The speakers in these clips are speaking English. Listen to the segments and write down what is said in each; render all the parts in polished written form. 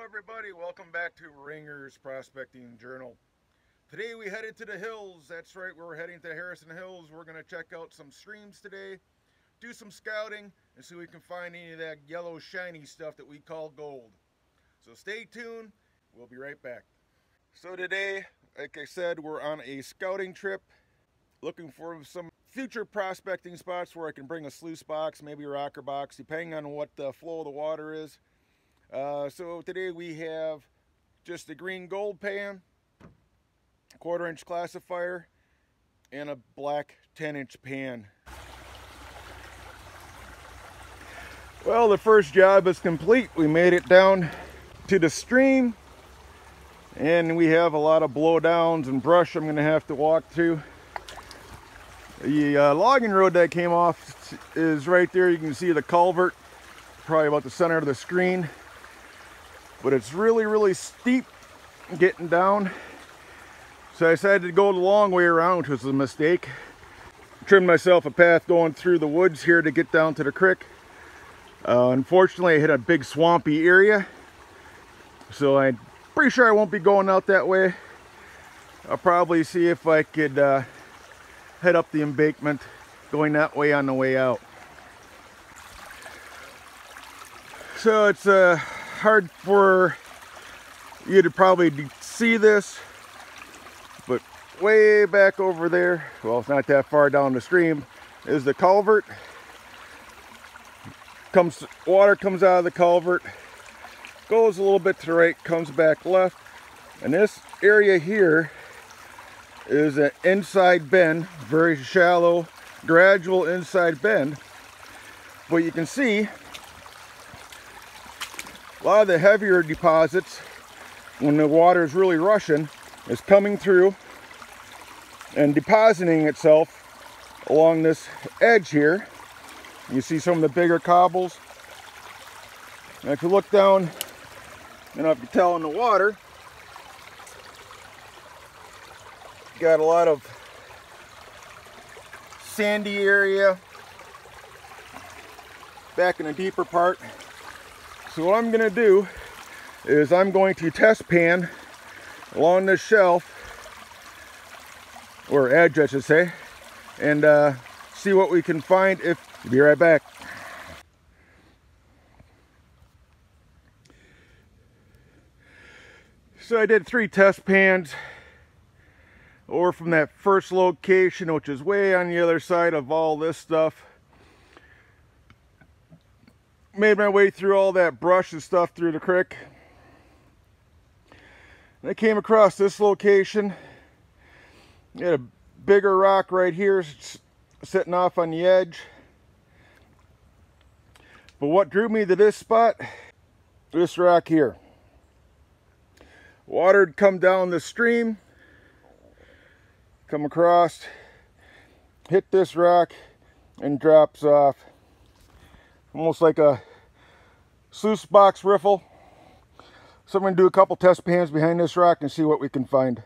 everybody, welcome back to Ringer's Prospecting Journal. Today we headed to the hills. That's right, we're heading to Harrison Hills. We're going to check out some streams today, do some scouting, and see if we can find any of that yellow shiny stuff that we call gold. So stay tuned, we'll be right back. So today, like I said, we're on a scouting trip, looking for some future prospecting spots where I can bring a sluice box, maybe a rocker box, depending on what the flow of the water is. So today we have just a green gold pan, 1/4 inch classifier, and a black 10-inch pan. Well, the first job is complete. We made it down to the stream, and we have a lot of blowdowns and brush I'm going to have to walk through. The logging road that came off is right there. You can see the culvert, probably about the center of the screen. But it's really steep getting down. So I decided to go the long way around, which was a mistake. Trimmed myself a path going through the woods here to get down to the creek. Unfortunately, I hit a big swampy area. So I'm pretty sure I won't be going out that way. I'll probably see if I could head up the embankment going that way on the way out. So it's hard for you to probably see this, but way back over there, well, it's not that far down the stream, is the culvert. Water comes out of the culvert, goes a little bit to the right, comes back left, and this area here is an inside bend, very shallow, gradual inside bend. But you can see a lot of the heavier deposits, when the water is really rushing, is coming through and depositing itself along this edge here. You see some of the bigger cobbles. And if you look down, you know, if you can tell in the water, you got a lot of sandy area back in the deeper part. So what I'm going to do is I'm going to test pan along this shelf, or edge I should say, and see what we can find. Be right back. So I did 3 test pans over from that first location, which is way on the other side of all this stuff. Made my way through all that brush and stuff through the creek. And I came across this location. You had a bigger rock right here sitting off on the edge. But what drew me to this spot, this rock here. Water had come down the stream, come across, hit this rock, and drops off. Almost like a sluice box riffle. So I'm going to do a couple test pans behind this rock and see what we can find.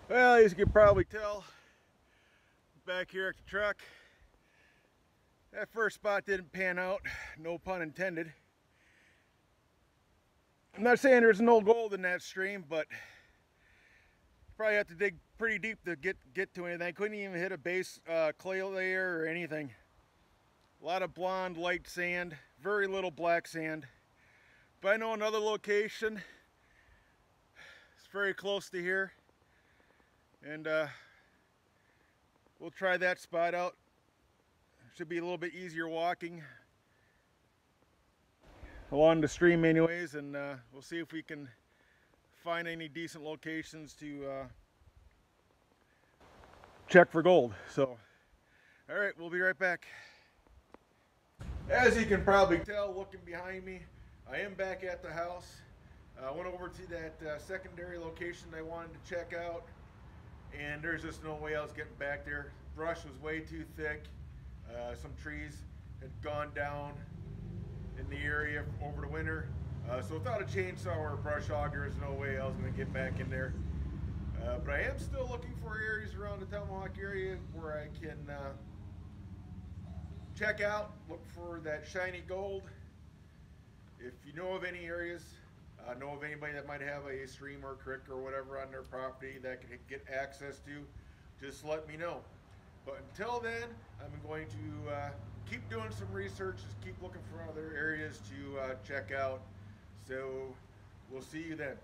Well, as you can probably tell, back here at the truck, that first spot didn't pan out, no pun intended. I'm not saying there's no gold in that stream, but probably have to dig pretty deep to get to anything. I couldn't even hit a base clay layer or anything. A lot of blonde light sand, very little black sand. But I know another location. It's very close to here, and we'll try that spot out. Should be a little bit easier walking along the stream anyways, and we'll see if we can find any decent locations to check for gold. So, all right, we'll be right back. As you can probably tell, looking behind me, I am back at the house. I went over to that secondary location I wanted to check out, and there's just no way I was getting back there. Brush was way too thick. Some trees had gone down in the area over the winter. So without a chainsaw or a brush hogger, there's no way I was going to get back in there. But I am still looking for areas around the Tomahawk area where I can check out, look for that shiny gold, if you know of any areas, know of anybody that might have a stream or creek or whatever on their property that can get access to, just let me know. But until then, I'm going to keep doing some research, just keep looking for other areas to check out. So we'll see you then.